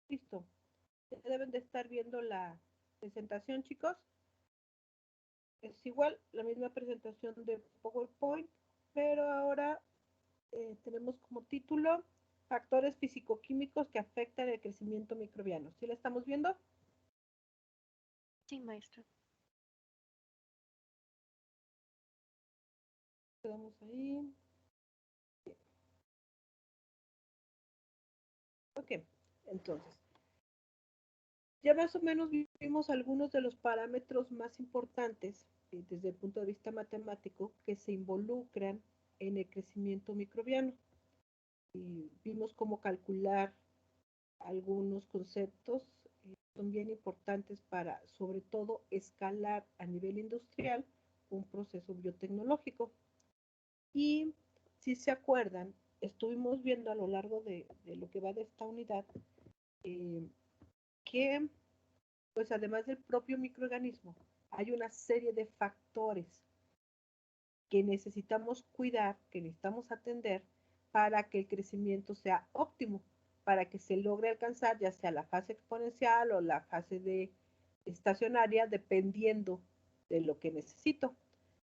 Listo. Ya deben de estar viendo la presentación, chicos. Es igual, la misma presentación de PowerPoint, pero ahora tenemos como título factores físico-químicos que afectan el crecimiento microbiano. ¿Sí la estamos viendo? Sí, maestra. Quedamos ahí. Ok, entonces, ya más o menos vimos algunos de los parámetros más importantes desde el punto de vista matemático que se involucran en el crecimiento microbiano. Y vimos cómo calcular algunos conceptos son bien importantes para, sobre todo, escalar a nivel industrial un proceso biotecnológico. Y si se acuerdan, estuvimos viendo a lo largo de lo que va de esta unidad eh, que, pues además del propio microorganismo, hay una serie de factores que necesitamos cuidar, que necesitamos atender para que el crecimiento sea óptimo, para que se logre alcanzar ya sea la fase exponencial o la fase de estacionaria, dependiendo de lo que necesito.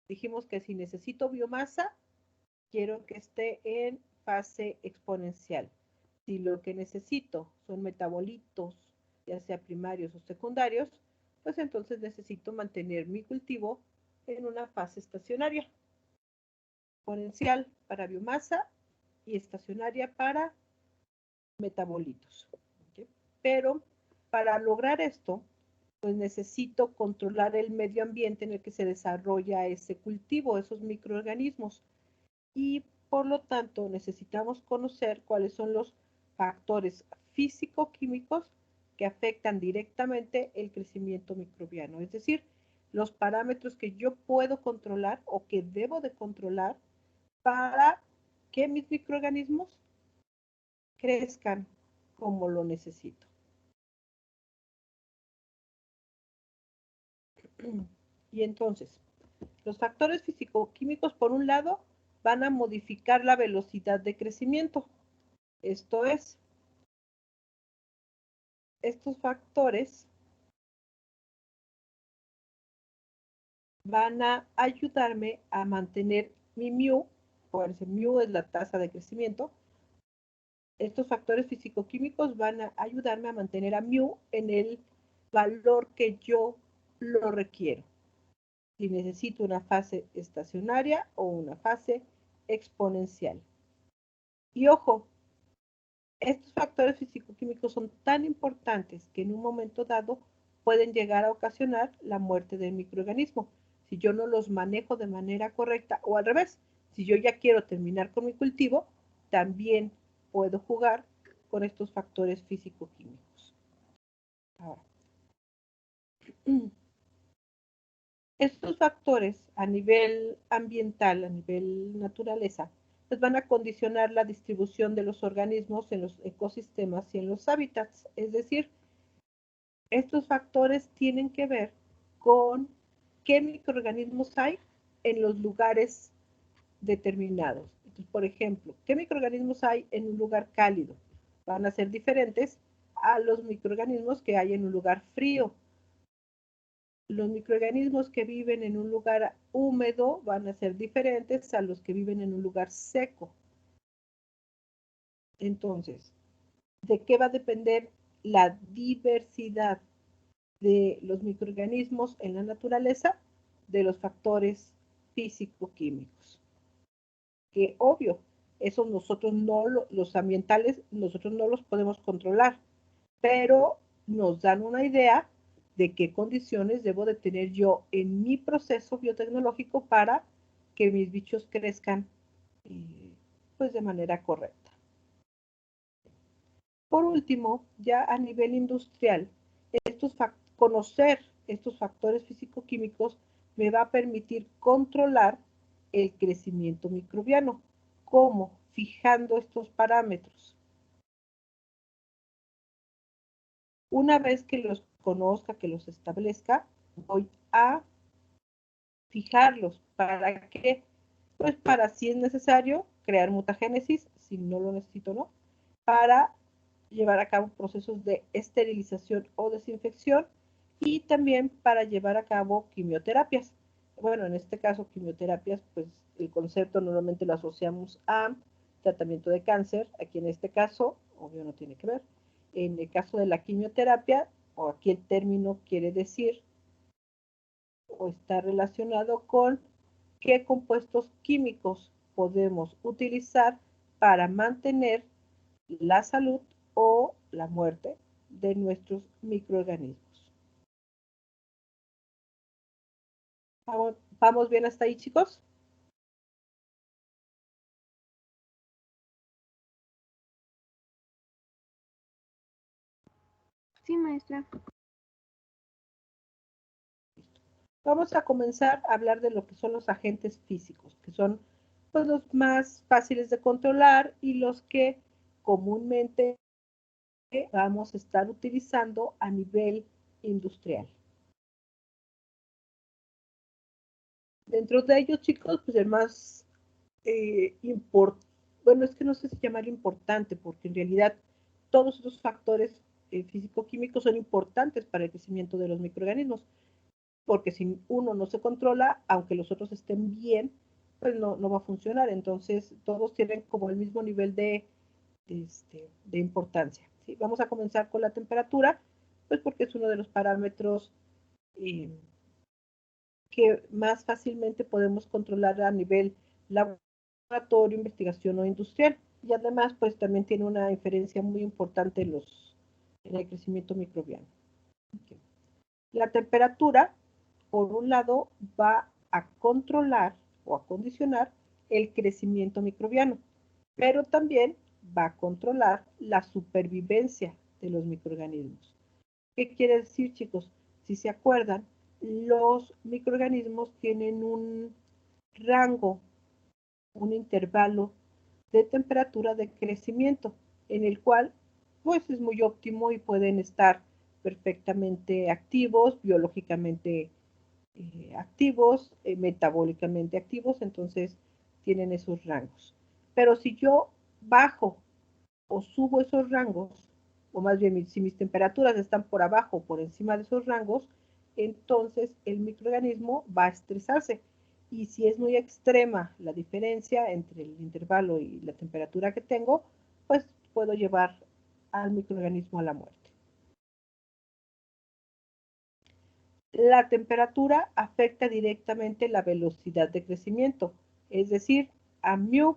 Dijimos que si necesito biomasa, quiero que esté en fase exponencial. Si lo que necesito son metabolitos, ya sea primarios o secundarios, pues entonces necesito mantener mi cultivo en una fase estacionaria. Exponencial para biomasa y estacionaria para metabolitos. ¿Okay? Pero para lograr esto, pues necesito controlar el medio ambiente en el que se desarrolla ese cultivo, esos microorganismos. Y por lo tanto necesitamos conocer cuáles son los factores físico-químicos que afectan directamente el crecimiento microbiano, es decir, los parámetros que yo puedo controlar o que debo de controlar para que mis microorganismos crezcan como lo necesito. Y entonces, los factores físico-químicos, por un lado, van a modificar la velocidad de crecimiento. Esto es, estos factores van a ayudarme a mantener mi mu, por ese mu es la tasa de crecimiento. Estos factores físico-químicos van a ayudarme a mantener a mu en el valor que yo lo requiero. Si necesito una fase estacionaria o una fase exponencial. Y ojo, estos factores físico-químicos son tan importantes que en un momento dado pueden llegar a ocasionar la muerte del microorganismo. Si yo no los manejo de manera correcta o al revés, si yo ya quiero terminar con mi cultivo, también puedo jugar con estos factores físico-químicos. Ahora, estos factores a nivel ambiental, a nivel naturaleza, pues van a condicionar la distribución de los organismos en los ecosistemas y en los hábitats. Es decir, estos factores tienen que ver con qué microorganismos hay en los lugares determinados. Entonces, por ejemplo, ¿qué microorganismos hay en un lugar cálido? Van a ser diferentes a los microorganismos que hay en un lugar frío. Los microorganismos que viven en un lugar húmedo van a ser diferentes a los que viven en un lugar seco. Entonces, ¿de qué va a depender la diversidad de los microorganismos en la naturaleza? De los factores físico-químicos. Que obvio, esos nosotros no, los ambientales, nosotros no los podemos controlar, pero nos dan una idea de qué condiciones debo de tener yo en mi proceso biotecnológico para que mis bichos crezcan pues de manera correcta. Por último, ya a nivel industrial, conocer estos factores físico-químicos me va a permitir controlar el crecimiento microbiano. ¿Cómo? Fijando estos parámetros. Una vez que los conozca, que los establezca, voy a fijarlos. ¿Para qué? Pues para, si es necesario, crear mutagénesis, si no lo necesito, no, para llevar a cabo procesos de esterilización o desinfección y también para llevar a cabo quimioterapias. Bueno, en este caso, quimioterapias, pues el concepto normalmente lo asociamos a tratamiento de cáncer. Aquí en este caso, obvio no tiene que ver. En el caso de la quimioterapia, o aquí el término quiere decir o está relacionado con qué compuestos químicos podemos utilizar para mantener la salud o la muerte de nuestros microorganismos. ¿Vamos bien hasta ahí, chicos? Sí, maestra. Vamos a comenzar a hablar de lo que son los agentes físicos, que son pues, los más fáciles de controlar y los que comúnmente vamos a estar utilizando a nivel industrial. Dentro de ellos, chicos, pues el más importante, bueno, es que no sé si llamar importante, porque en realidad todos esos factores físico-químicos son importantes para el crecimiento de los microorganismos, porque si uno no se controla, aunque los otros estén bien, pues no va a funcionar. Entonces, todos tienen como el mismo nivel de importancia. ¿Sí? Vamos a comenzar con la temperatura, pues porque es uno de los parámetros eh, que más fácilmente podemos controlar a nivel laboratorio, investigación o industrial. Y además, pues también tiene una inferencia muy importante en el crecimiento microbiano. Okay. La temperatura, por un lado, va a controlar o a condicionar el crecimiento microbiano, pero también va a controlar la supervivencia de los microorganismos. ¿Qué quiere decir, chicos? Si se acuerdan, los microorganismos tienen un rango, un intervalo de temperatura de crecimiento, en el cual pues es muy óptimo y pueden estar perfectamente activos, biológicamente activos, metabólicamente activos, entonces tienen esos rangos. Pero si yo bajo o subo esos rangos, o más bien si mis temperaturas están por abajo o por encima de esos rangos, entonces el microorganismo va a estresarse. Y si es muy extrema la diferencia entre el intervalo y la temperatura que tengo, pues puedo llevar al microorganismo a la muerte. La temperatura afecta directamente la velocidad de crecimiento, es decir, a mu,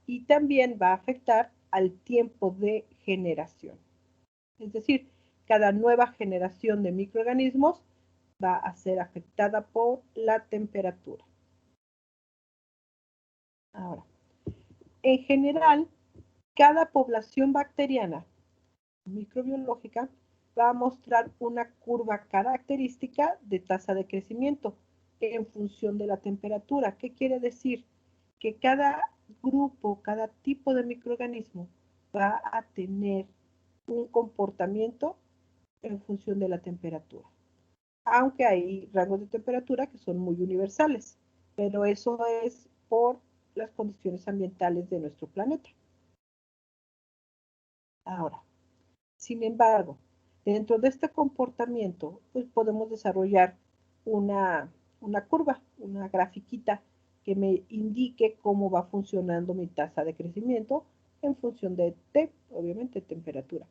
y también va a afectar al tiempo de generación. Es decir, cada nueva generación de microorganismos va a ser afectada por la temperatura. Ahora, en general, cada población bacteriana microbiológica va a mostrar una curva característica de tasa de crecimiento en función de la temperatura. ¿Qué quiere decir? Que cada grupo, cada tipo de microorganismo va a tener un comportamiento en función de la temperatura. Aunque hay rangos de temperatura que son muy universales, pero eso es por las condiciones ambientales de nuestro planeta. Ahora, sin embargo, dentro de este comportamiento, pues podemos desarrollar una curva, una grafiquita que me indique cómo va funcionando mi tasa de crecimiento en función de T, obviamente temperatura.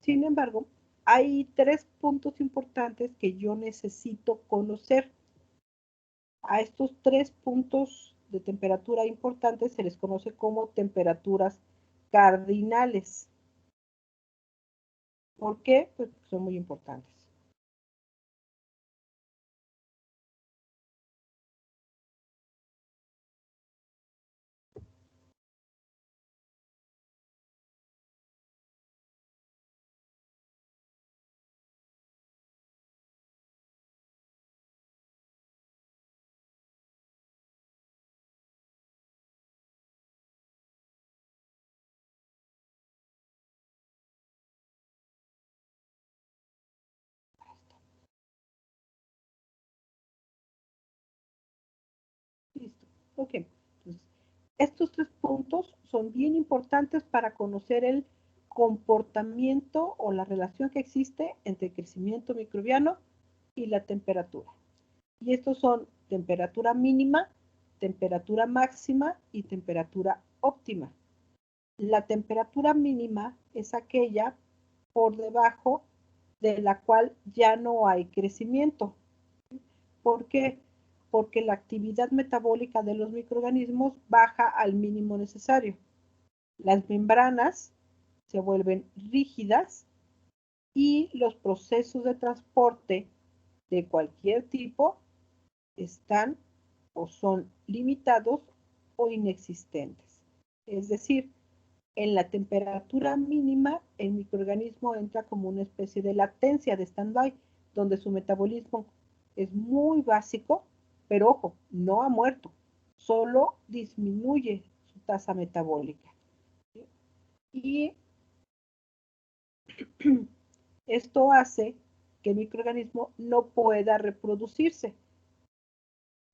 Sin embargo, hay tres puntos importantes que yo necesito conocer. A estos tres puntos de temperatura importantes se les conoce como temperaturas cardinales. ¿Por qué? Pues son muy importantes. Listo. Ok. Entonces, estos tres puntos son bien importantes para conocer el comportamiento o la relación que existe entre el crecimiento microbiano y la temperatura. Y estos son temperatura mínima, temperatura máxima y temperatura óptima. La temperatura mínima es aquella por debajo de la cual ya no hay crecimiento. ¿Por qué? Porque la actividad metabólica de los microorganismos baja al mínimo necesario. Las membranas se vuelven rígidas y los procesos de transporte de cualquier tipo están o son limitados o inexistentes. Es decir, en la temperatura mínima, el microorganismo entra como una especie de latencia de stand-by, donde su metabolismo es muy básico, pero ojo, no ha muerto, solo disminuye su tasa metabólica. Y esto hace que el microorganismo no pueda reproducirse.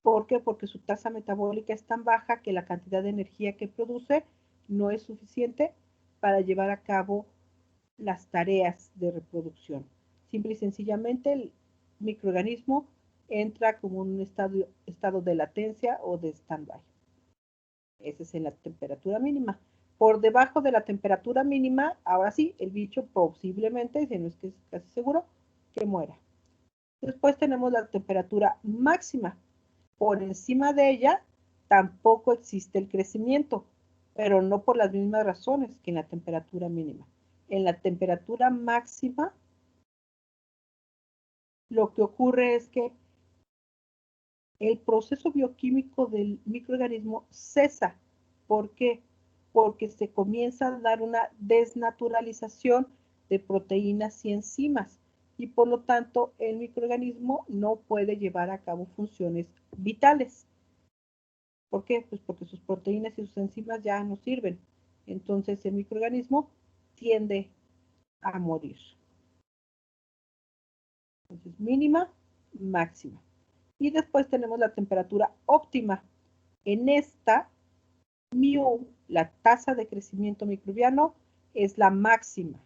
¿Por qué? Porque su tasa metabólica es tan baja que la cantidad de energía que produce no es suficiente para llevar a cabo las tareas de reproducción. Simple y sencillamente el microorganismo entra como un estado de latencia o de stand-by. Esa es en la temperatura mínima. Por debajo de la temperatura mínima, ahora sí, el bicho posiblemente, si no es que es casi seguro, que muera. Después tenemos la temperatura máxima. Por encima de ella tampoco existe el crecimiento, pero no por las mismas razones que en la temperatura mínima. En la temperatura máxima, lo que ocurre es que el proceso bioquímico del microorganismo cesa. ¿Por qué? Porque se comienza a dar una desnaturalización de proteínas y enzimas y por lo tanto el microorganismo no puede llevar a cabo funciones vitales. ¿Por qué? Pues porque sus proteínas y sus enzimas ya no sirven. Entonces el microorganismo tiende a morir. Entonces mínima, máxima. Y después tenemos la temperatura óptima. En esta, mu, la tasa de crecimiento microbiano, es la máxima.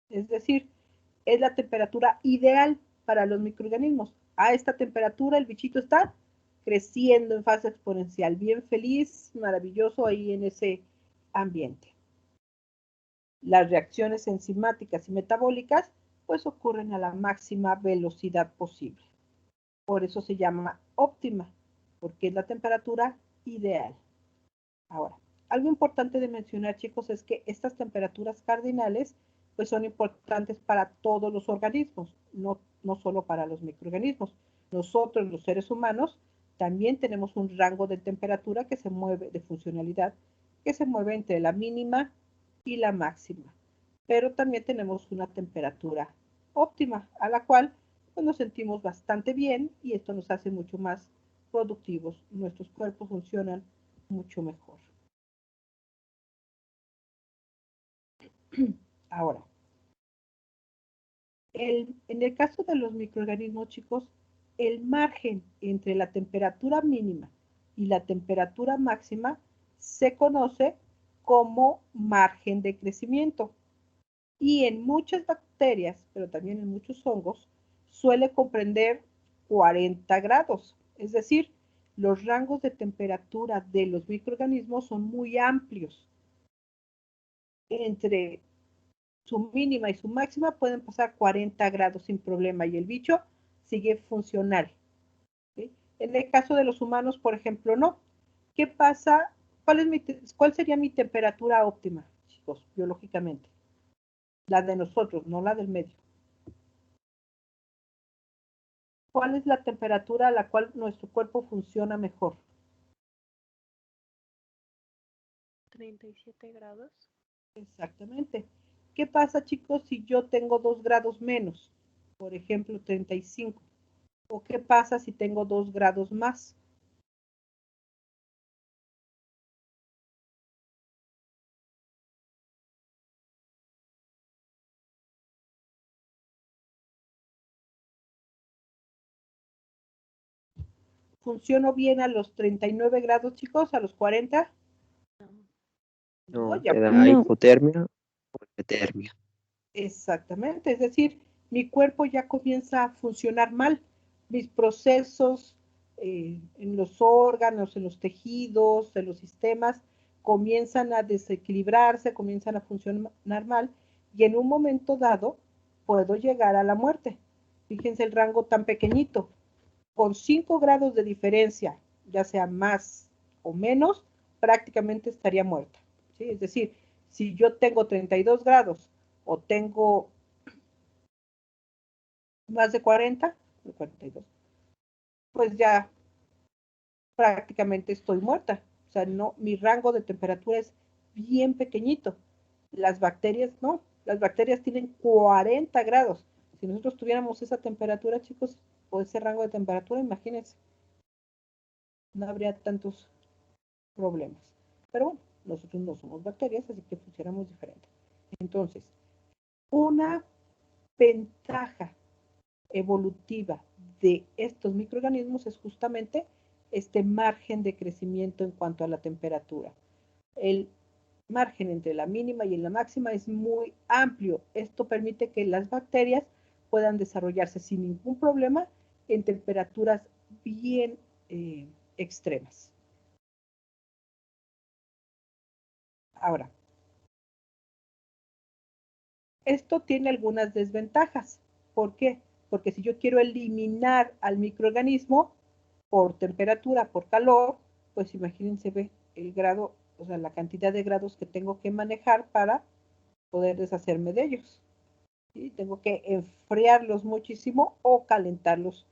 Es decir, es la temperatura ideal para los microorganismos. A esta temperatura el bichito está creciendo en fase exponencial, bien feliz, maravilloso ahí en ese ambiente. Las reacciones enzimáticas y metabólicas pues ocurren a la máxima velocidad posible. Por eso se llama óptima, porque es la temperatura ideal. Ahora, algo importante de mencionar, chicos, es que estas temperaturas cardinales pues son importantes para todos los organismos, no solo para los microorganismos. Nosotros, los seres humanos, también tenemos un rango de temperatura que se mueve, de funcionalidad, que se mueve entre la mínima y la máxima. Pero también tenemos una temperatura óptima, a la cual pues, nos sentimos bastante bien y esto nos hace mucho más productivos. Nuestros cuerpos funcionan mucho mejor. Ahora, en el caso de los microorganismos, chicos, el margen entre la temperatura mínima y la temperatura máxima se conoce como margen de crecimiento. Y en muchas bacterias, pero también en muchos hongos, suele comprender 40 grados. Es decir, los rangos de temperatura de los microorganismos son muy amplios. Entre su mínima y su máxima pueden pasar 40 grados sin problema y el bicho sigue funcional. ¿Sí? En el caso de los humanos, por ejemplo, no. ¿Qué pasa? ¿Cuál sería mi temperatura óptima, chicos, biológicamente? La de nosotros, no la del medio. ¿Cuál es la temperatura a la cual nuestro cuerpo funciona mejor? 37 grados. Exactamente. ¿Qué pasa, chicos, si yo tengo 2 grados menos? Por ejemplo, 35. ¿O qué pasa si tengo 2 grados más? ¿Funciono bien a los 39 grados, chicos? ¿A los 40? No. No, No, ya te da no. hipotermia Hipotermia. Exactamente, es decir, mi cuerpo ya comienza a funcionar mal. Mis procesos en los órganos, en los tejidos, en los sistemas, comienzan a desequilibrarse, comienzan a funcionar mal y en un momento dado puedo llegar a la muerte. Fíjense el rango tan pequeñito, con 5 grados de diferencia, ya sea más o menos, prácticamente estaría muerta. ¿Sí? Es decir, si yo tengo 32 grados o tengo más de 40, 42, pues ya prácticamente estoy muerta. O sea, no, mi rango de temperatura es bien pequeñito. Las bacterias no, las bacterias tienen 40 grados. Si nosotros tuviéramos esa temperatura, chicos, o ese rango de temperatura, imagínense, no habría tantos problemas. Pero bueno, nosotros no somos bacterias, así que funcionamos diferente. Entonces, una ventaja evolutiva de estos microorganismos es justamente este margen de crecimiento en cuanto a la temperatura. El margen entre la mínima y la máxima es muy amplio. Esto permite que las bacterias puedan desarrollarse sin ningún problema en temperaturas bien extremas. Ahora, esto tiene algunas desventajas. ¿Por qué? Porque si yo quiero eliminar al microorganismo por temperatura, por calor, pues imagínense ve, el grado, o sea, la cantidad de grados que tengo que manejar para poder deshacerme de ellos. ¿Sí? Tengo que enfriarlos muchísimo o calentarlos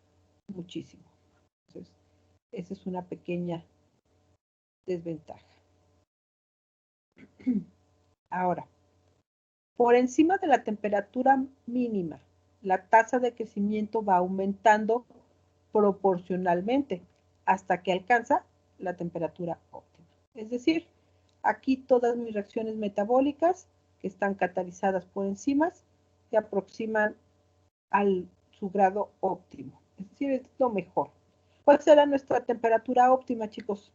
muchísimo. Entonces, esa es una pequeña desventaja. Ahora, por encima de la temperatura mínima, la tasa de crecimiento va aumentando proporcionalmente hasta que alcanza la temperatura óptima. Es decir, aquí todas mis reacciones metabólicas que están catalizadas por enzimas se aproximan a su grado óptimo. Es decir, es lo mejor. ¿Cuál será nuestra temperatura óptima, chicos?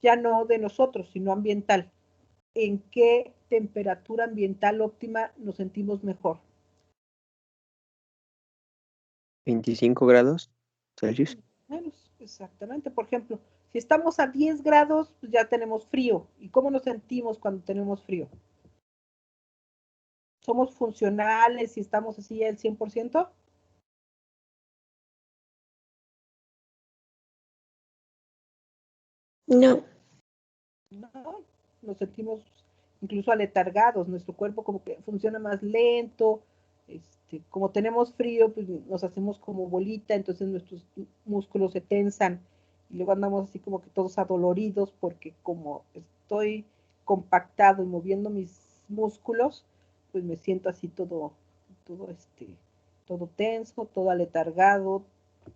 Ya no de nosotros, sino ambiental. ¿En qué temperatura ambiental óptima nos sentimos mejor? 25 grados Celsius. Menos, exactamente. Por ejemplo, si estamos a 10 grados, pues ya tenemos frío. ¿Y cómo nos sentimos cuando tenemos frío? ¿Somos funcionales y estamos así al 100%? No. No, nos sentimos incluso aletargados, nuestro cuerpo como que funciona más lento, como tenemos frío, pues nos hacemos como bolita, entonces nuestros músculos se tensan y luego andamos así como que todos adoloridos porque como estoy compactado y moviendo mis músculos, pues me siento así todo, todo tenso, todo aletargado,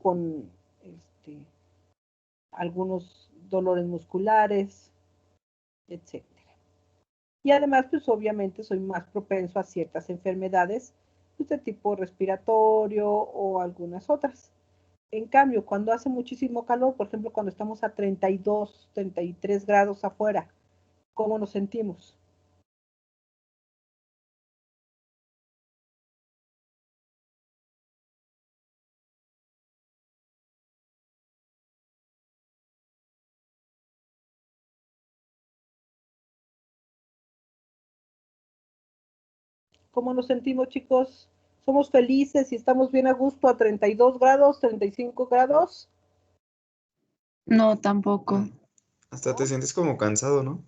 con algunos dolores musculares, etcétera. Y además, pues obviamente soy más propenso a ciertas enfermedades pues, de tipo respiratorio o algunas otras. En cambio, cuando hace muchísimo calor, por ejemplo, cuando estamos a 32, 33 grados afuera, ¿cómo nos sentimos? ¿Cómo nos sentimos, chicos? ¿Somos felices y estamos bien a gusto a 32 grados, 35 grados? No, tampoco. Hasta te ¿No? sientes como cansado, ¿no?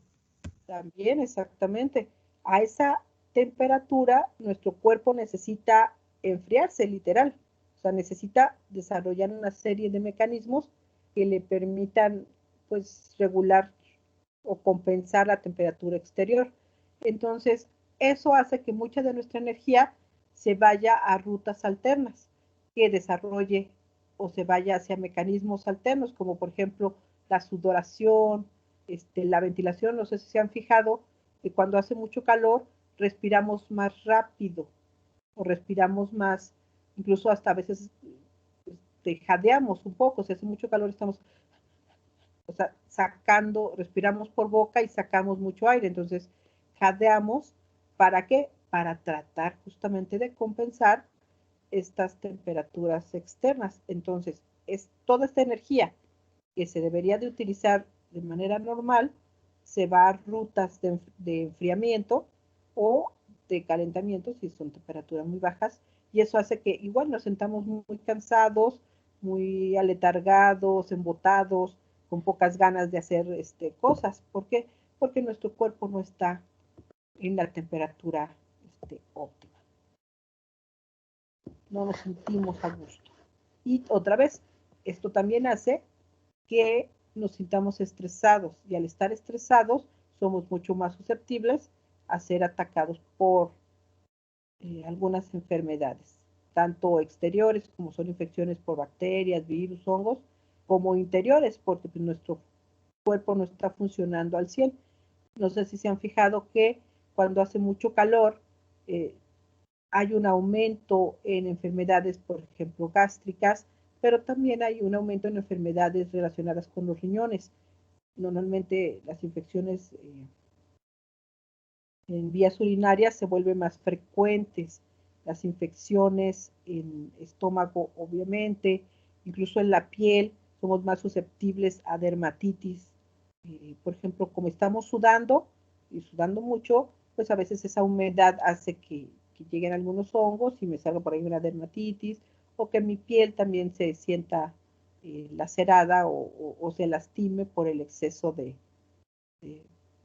También, exactamente. A esa temperatura, nuestro cuerpo necesita enfriarse, literal. O sea, necesita desarrollar una serie de mecanismos que le permitan, pues, regular o compensar la temperatura exterior. Entonces, eso hace que mucha de nuestra energía se vaya a rutas alternas, que desarrolle o se vaya hacia mecanismos alternos, como por ejemplo la sudoración, la ventilación. No sé si se han fijado que cuando hace mucho calor respiramos más rápido o respiramos más, incluso hasta a veces jadeamos un poco. Si hace mucho calor estamos, o sea, sacando, respiramos por boca y sacamos mucho aire, entonces jadeamos. ¿Para qué? Para tratar justamente de compensar estas temperaturas externas. Entonces, es toda esta energía que se debería de utilizar de manera normal, se va a rutas de enfriamiento o de calentamiento si son temperaturas muy bajas, y eso hace que igual nos sentamos muy cansados, muy aletargados, embotados, con pocas ganas de hacer cosas. ¿Por qué? Porque nuestro cuerpo no está en la temperatura óptima. No nos sentimos a gusto. Y otra vez, esto también hace que nos sintamos estresados, y al estar estresados somos mucho más susceptibles a ser atacados por algunas enfermedades, tanto exteriores como son infecciones por bacterias, virus, hongos, como interiores, porque pues, nuestro cuerpo no está funcionando al 100. No sé si se han fijado que cuando hace mucho calor hay un aumento en enfermedades, por ejemplo, gástricas, pero también hay un aumento en enfermedades relacionadas con los riñones. Normalmente las infecciones en vías urinarias se vuelven más frecuentes, las infecciones en estómago, obviamente, incluso en la piel, somos más susceptibles a dermatitis. Por ejemplo, como estamos sudando y sudando mucho, pues a veces esa humedad hace que lleguen algunos hongos y me salga por ahí una dermatitis, o que mi piel también se sienta lacerada o se lastime por el exceso de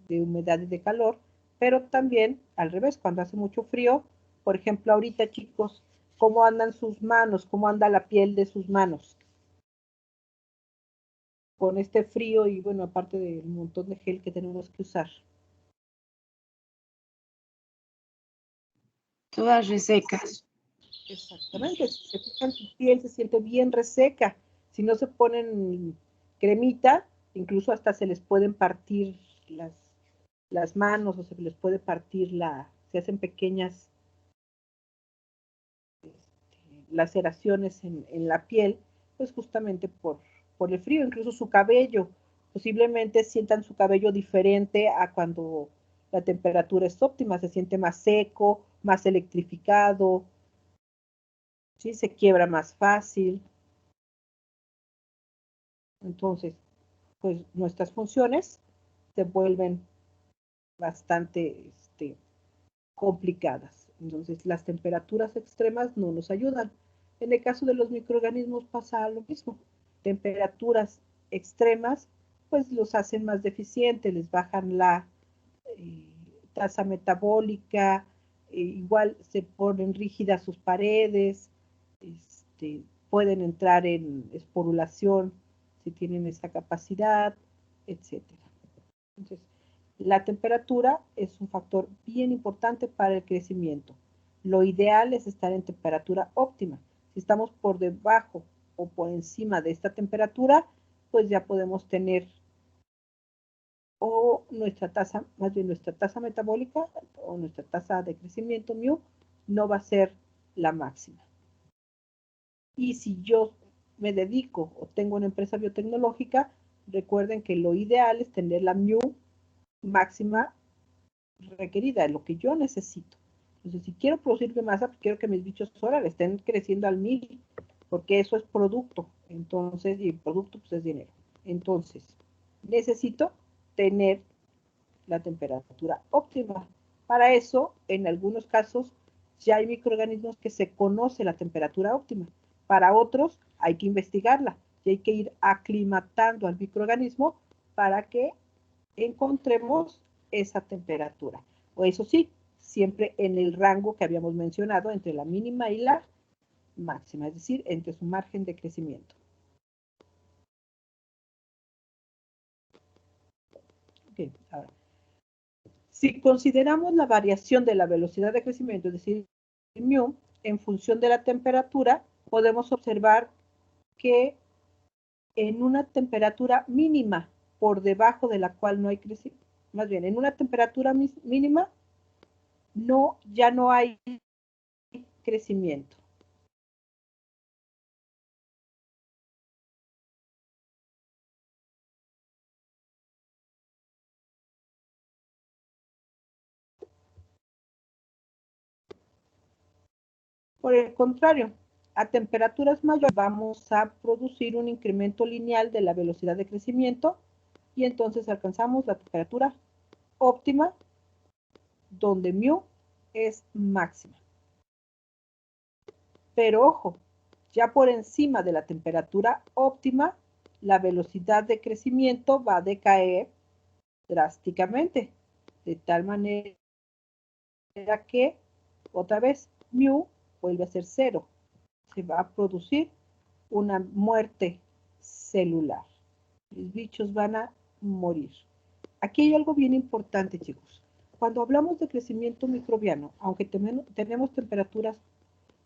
humedad y de calor. Pero también al revés, cuando hace mucho frío, por ejemplo, ahorita chicos, ¿cómo andan sus manos? ¿Cómo anda la piel de sus manos? Con este frío y bueno, aparte del montón de gel que tenemos que usar. Todas resecas. Exactamente, si se fijan, su piel se siente bien reseca. Si no se ponen cremita, incluso hasta se les pueden partir las manos, o se les puede partir se hacen pequeñas laceraciones en la piel, pues justamente por el frío. Incluso su cabello, posiblemente sientan su cabello diferente a cuando la temperatura es óptima, se siente más seco, más electrificado, ¿sí? Se quiebra más fácil. Entonces, pues nuestras funciones se vuelven bastante complicadas. Entonces, las temperaturas extremas no nos ayudan. En el caso de los microorganismos pasa lo mismo. Temperaturas extremas, pues los hacen más deficientes, les bajan la tasa metabólica, igual se ponen rígidas sus paredes, pueden entrar en esporulación si tienen esa capacidad, etcétera. Entonces, la temperatura es un factor bien importante para el crecimiento. Lo ideal es estar en temperatura óptima. Si estamos por debajo o por encima de esta temperatura, pues ya podemos tener o nuestra tasa, más bien nuestra tasa metabólica o nuestra tasa de crecimiento mu no va a ser la máxima. Y si yo me dedico o tengo una empresa biotecnológica, recuerden que lo ideal es tener la mu máxima requerida, lo que yo necesito. Entonces, si quiero producir biomasa, pues quiero que mis bichos solar estén creciendo al 1000, porque eso es producto. Entonces, y producto pues es dinero. Entonces, necesito tener la temperatura óptima. Para eso, en algunos casos, ya hay microorganismos que se conoce la temperatura óptima. Para otros, hay que investigarla y hay que ir aclimatando al microorganismo para que encontremos esa temperatura. O eso sí, siempre en el rango que habíamos mencionado, entre la mínima y la máxima, es decir, entre su margen de crecimiento. Ok, ahora. Si consideramos la variación de la velocidad de crecimiento, es decir, mu, en función de la temperatura, podemos observar que en una temperatura mínima por debajo de la cual no hay crecimiento, más bien en una temperatura mínima, ya no hay crecimiento. Por el contrario, a temperaturas mayores vamos a producir un incremento lineal de la velocidad de crecimiento y entonces alcanzamos la temperatura óptima donde mu es máxima. Pero ojo, ya por encima de la temperatura óptima, la velocidad de crecimiento va a decaer drásticamente, de tal manera que, otra vez, mu vuelve a ser 0. Se va a producir una muerte celular. Los bichos van a morir. Aquí hay algo bien importante, chicos. Cuando hablamos de crecimiento microbiano, aunque tenemos temperaturas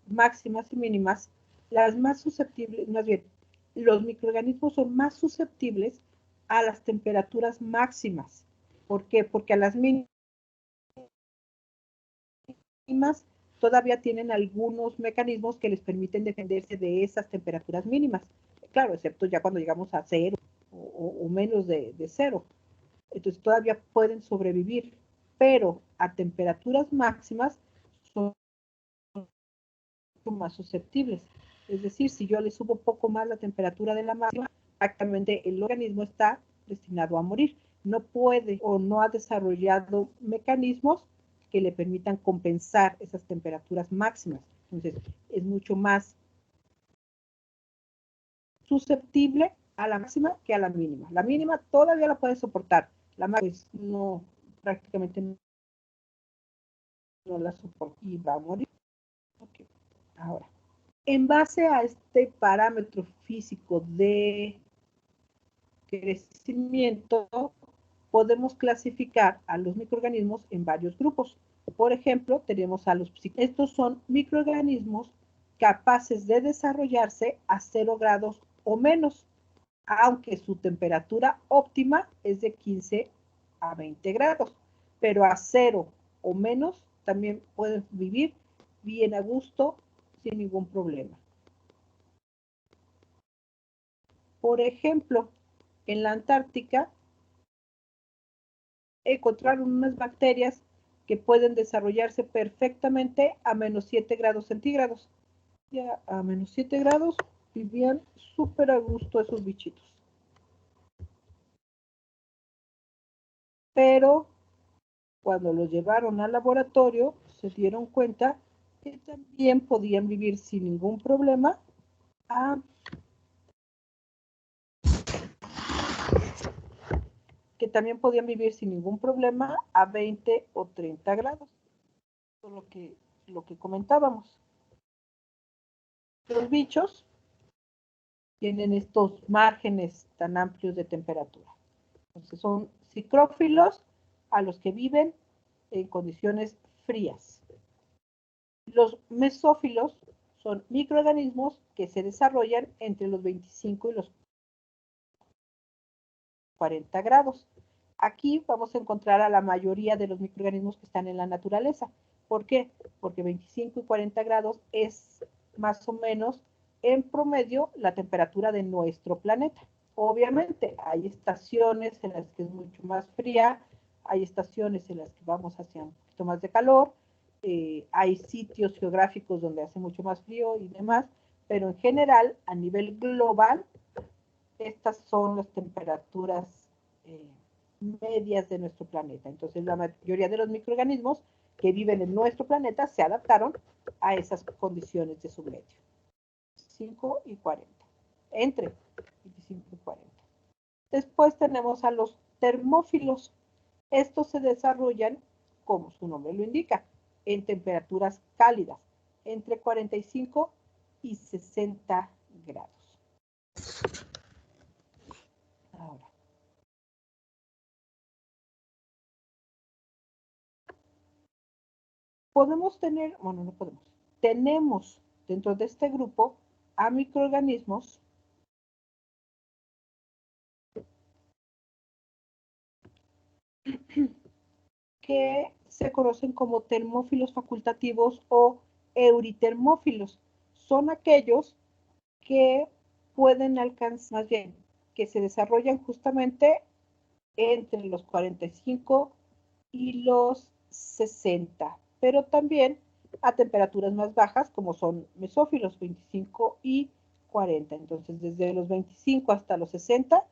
máximas y mínimas, las más susceptibles, más bien, los microorganismos son más susceptibles a las temperaturas máximas. ¿Por qué? Porque a las mínimas todavía tienen algunos mecanismos que les permiten defenderse de esas temperaturas mínimas. Claro, excepto ya cuando llegamos a 0 o menos de 0. Entonces todavía pueden sobrevivir, pero a temperaturas máximas son más susceptibles. Es decir, si yo le subo poco más la temperatura de la máxima, prácticamente el organismo está destinado a morir. No puede o no ha desarrollado mecanismos que le permitan compensar esas temperaturas máximas. Entonces, es mucho más susceptible a la máxima que a la mínima. La mínima todavía la puede soportar. La máxima, pues, no, prácticamente no la soporta y va a morir. Okay. Ahora, en base a este parámetro físico de crecimiento, podemos clasificar a los microorganismos en varios grupos. Por ejemplo, tenemos a los psicóticos. Estos son microorganismos capaces de desarrollarse a 0 grados o menos, aunque su temperatura óptima es de 15 a 20 grados, pero a 0 o menos también pueden vivir bien a gusto sin ningún problema. Por ejemplo, en la Antártica encontraron unas bacterias que pueden desarrollarse perfectamente a menos 7 grados centígrados. Ya a menos 7 grados vivían súper a gusto esos bichitos. Pero cuando los llevaron al laboratorio, se dieron cuenta que también podían vivir sin ningún problema a también podían vivir sin ningún problema a 20 o 30 grados. Lo que comentábamos. Los bichos tienen estos márgenes tan amplios de temperatura. Entonces son psicrófilos a los que viven en condiciones frías. Los mesófilos son microorganismos que se desarrollan entre los 25 y los 40 grados. Aquí vamos a encontrar a la mayoría de los microorganismos que están en la naturaleza. ¿Por qué? Porque 25 y 40 grados es más o menos en promedio la temperatura de nuestro planeta. Obviamente hay estaciones en las que es mucho más fría, hay estaciones en las que vamos hacia un poquito más de calor, hay sitios geográficos donde hace mucho más frío y demás, pero en general, a nivel global, estas son las temperaturas medias de nuestro planeta. Entonces, la mayoría de los microorganismos que viven en nuestro planeta se adaptaron a esas condiciones de su medio. 25 y 40. Entre 25 y 40. Después tenemos a los termófilos. Estos se desarrollan, como su nombre lo indica, en temperaturas cálidas, entre 45 y 60 grados. Ahora, podemos tener, bueno, no podemos, tenemos dentro de este grupo a microorganismos que se conocen como termófilos facultativos o euritermófilos. Son aquellos que pueden alcanzar, más bien, que se desarrollan justamente entre los 45 y los 60, pero también a temperaturas más bajas, como son mesófilos, 25 y 40. Entonces, desde los 25 hasta los 60,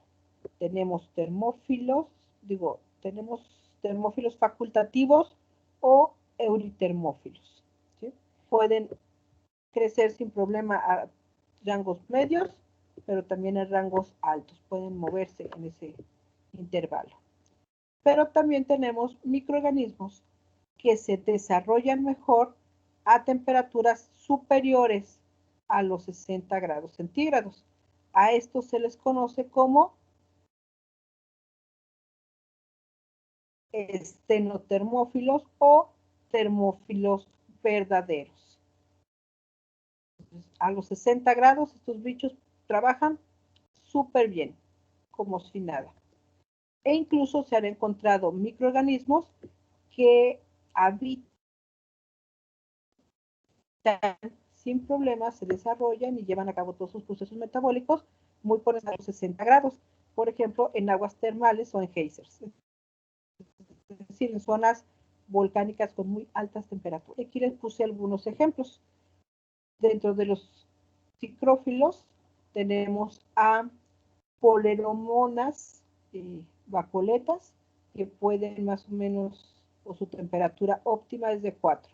tenemos termófilos facultativos o euritermófilos, ¿sí? Pueden crecer sin problema a rangos medios, pero también a rangos altos. Pueden moverse en ese intervalo. Pero también tenemos microorganismos que se desarrollan mejor a temperaturas superiores a los 60 grados centígrados. A estos se les conoce como estenotermófilos o termófilos verdaderos. A los 60 grados estos bichos trabajan súper bien, como si nada. E incluso se han encontrado microorganismos que habitan sin problemas, se desarrollan y llevan a cabo todos sus procesos metabólicos muy por encima de los 60 grados. Por ejemplo, en aguas termales o en geysers. Es decir, en zonas volcánicas con muy altas temperaturas. Aquí les puse algunos ejemplos. Dentro de los psicrófilos tenemos a poleromonas vacoletas, que pueden más o menos, o su temperatura óptima es de 4.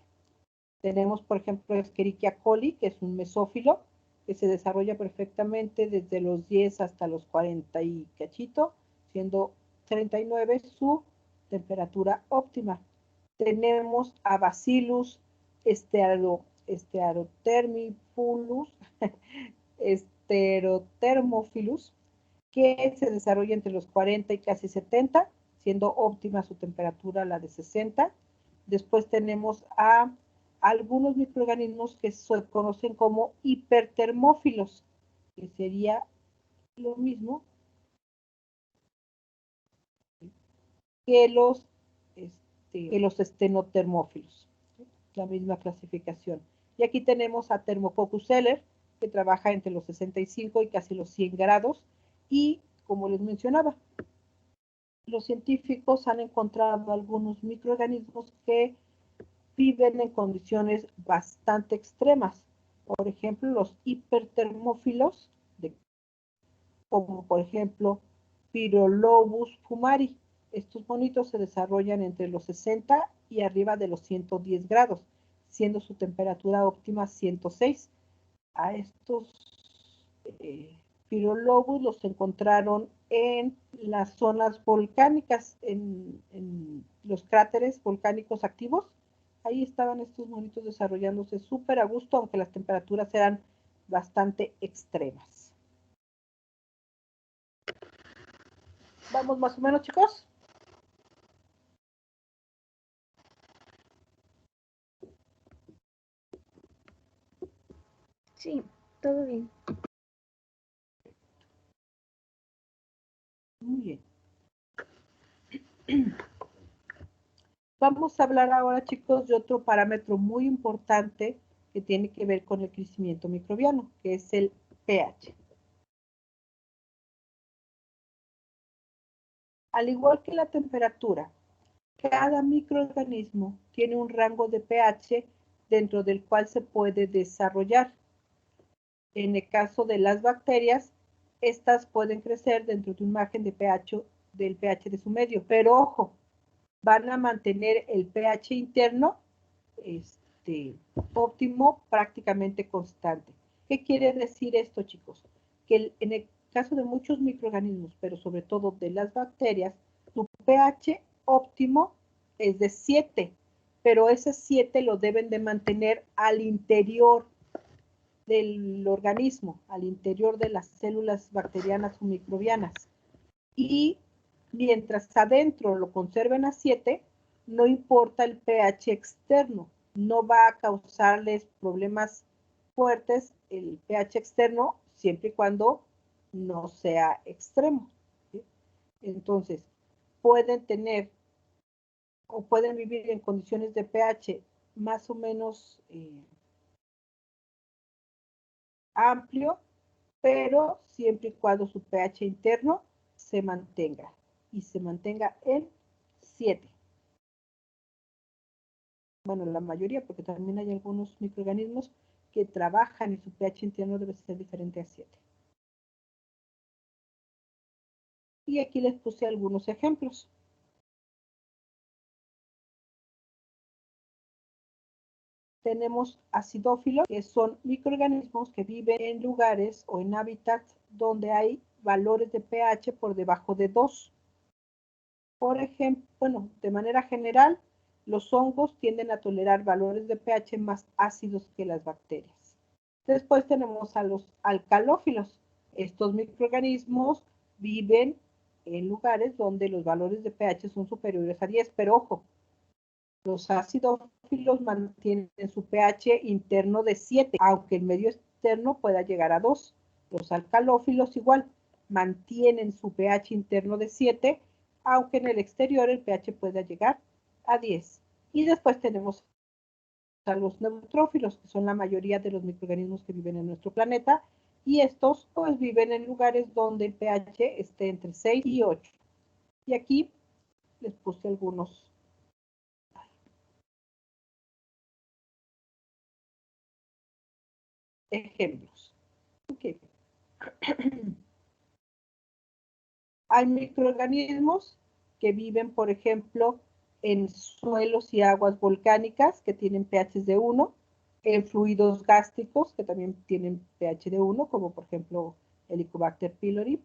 Tenemos, por ejemplo, Escherichia coli, que es un mesófilo, que se desarrolla perfectamente desde los 10 hasta los 40 y cachito, siendo 39 su temperatura óptima. Tenemos a Bacillus Esterothermophilus, que se desarrolla entre los 40 y casi 70, siendo óptima su temperatura, la de 60. Después tenemos a algunos microorganismos que se conocen como hipertermófilos, que sería lo mismo que los estenotermófilos, la misma clasificación. Y aquí tenemos a Thermococcus celer, que trabaja entre los 65 y casi los 100 grados, y como les mencionaba, los científicos han encontrado algunos microorganismos que viven en condiciones bastante extremas. Por ejemplo, los hipertermófilos, como por ejemplo Pyrolobus fumari. Estos monitos se desarrollan entre los 60 y arriba de los 110 grados, siendo su temperatura óptima 106. A estos Pyrolobus los encontraron en las zonas volcánicas, en los cráteres volcánicos activos. Ahí estaban estos monitos desarrollándose súper a gusto, aunque las temperaturas eran bastante extremas. ¿Vamos más o menos, chicos? Sí, todo bien. Muy bien. Vamos a hablar ahora, chicos, de otro parámetro muy importante que tiene que ver con el crecimiento microbiano, que es el pH. Al igual que la temperatura, cada microorganismo tiene un rango de pH dentro del cual se puede desarrollar. En el caso de las bacterias, estas pueden crecer dentro de un margen de pH del pH de su medio, pero ojo, van a mantener el pH interno óptimo, prácticamente constante. ¿Qué quiere decir esto, chicos? Que en el caso de muchos microorganismos, pero sobre todo de las bacterias, su pH óptimo es de 7, pero ese 7 lo deben de mantener al interior del organismo, al interior de las células bacterianas o microbianas. Y mientras adentro lo conserven a 7, no importa el pH externo, no va a causarles problemas fuertes el pH externo, siempre y cuando no sea extremo, ¿sí? Entonces, pueden tener o pueden vivir en condiciones de pH más o menos amplio, pero siempre y cuando su pH interno se mantenga y se mantenga en 7. bueno, la mayoría, porque también hay algunos microorganismos que trabajan y su pH interno debe ser diferente a 7. Y aquí les puse algunos ejemplos. Tenemos acidófilos, que son microorganismos que viven en lugares o en hábitats donde hay valores de pH por debajo de 2. Por ejemplo, bueno, de manera general, los hongos tienden a tolerar valores de pH más ácidos que las bacterias. Después tenemos a los alcalófilos. Estos microorganismos viven en lugares donde los valores de pH son superiores a 10, pero ojo, los acidófilos mantienen su pH interno de 7, aunque el medio externo pueda llegar a 2. Los alcalófilos igual, mantienen su pH interno de 7, aunque en el exterior el pH pueda llegar a 10. Y después tenemos a los neutrófilos, que son la mayoría de los microorganismos que viven en nuestro planeta, y estos pues viven en lugares donde el pH esté entre 6 y 8. Y aquí les puse algunos ejemplos. Okay. Hay microorganismos que viven, por ejemplo, en suelos y aguas volcánicas que tienen pH de 1, en fluidos gástricos que también tienen pH de 1, como por ejemplo Helicobacter pylori,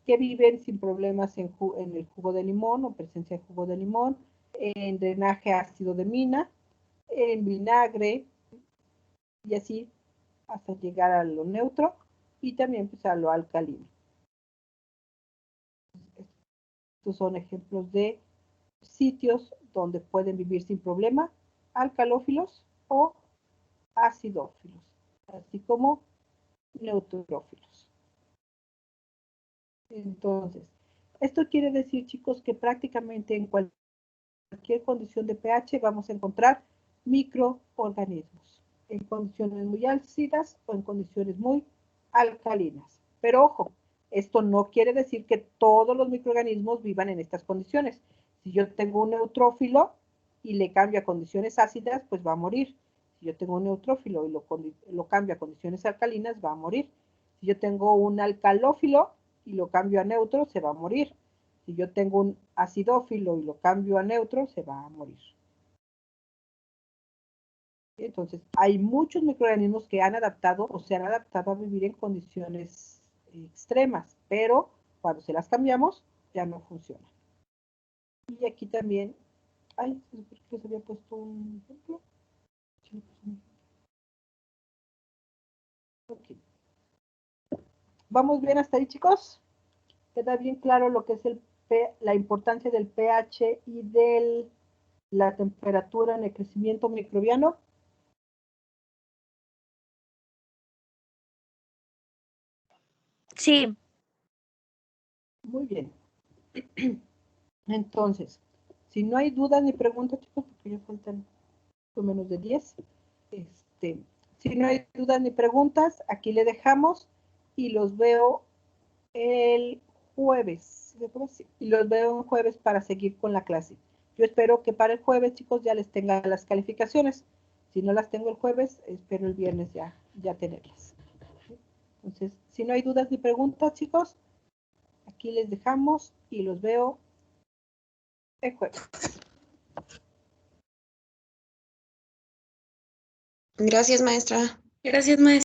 que viven sin problemas en el jugo de limón o presencia de jugo de limón, en drenaje ácido de mina, en vinagre, y así hasta llegar a lo neutro y también pues, a lo alcalino. Estos son ejemplos de sitios donde pueden vivir sin problema alcalófilos o acidófilos, así como neutrófilos. Entonces, esto quiere decir, chicos, que prácticamente en cualquier condición de pH vamos a encontrar microorganismos en condiciones muy ácidas o en condiciones muy alcalinas. Pero ojo, esto no quiere decir que todos los microorganismos vivan en estas condiciones. Si yo tengo un neutrófilo y le cambio a condiciones ácidas, pues va a morir. Si yo tengo un neutrófilo y lo cambio a condiciones alcalinas, va a morir. Si yo tengo un alcalófilo y lo cambio a neutro, se va a morir. Si yo tengo un acidófilo y lo cambio a neutro, se va a morir. Entonces, hay muchos microorganismos que han adaptado o se han adaptado a vivir en condiciones extremas, pero cuando se las cambiamos, ya no funcionan. Y aquí también, ay, les había puesto un ejemplo. Okay. ¿Vamos bien hasta ahí, chicos? ¿Queda bien claro lo que es la importancia del pH y de la temperatura en el crecimiento microbiano? Sí. Muy bien. Entonces, si no hay dudas ni preguntas, chicos, porque ya faltan menos de 10, si no hay dudas ni preguntas, aquí le dejamos y los veo el jueves. Y los veo el jueves para seguir con la clase. Yo espero que para el jueves, chicos, ya les tenga las calificaciones. Si no las tengo el jueves, espero el viernes ya tenerlas. Entonces, si no hay dudas ni preguntas, chicos, aquí les dejamos y los veo el jueves. Gracias, maestra. Gracias, maestra.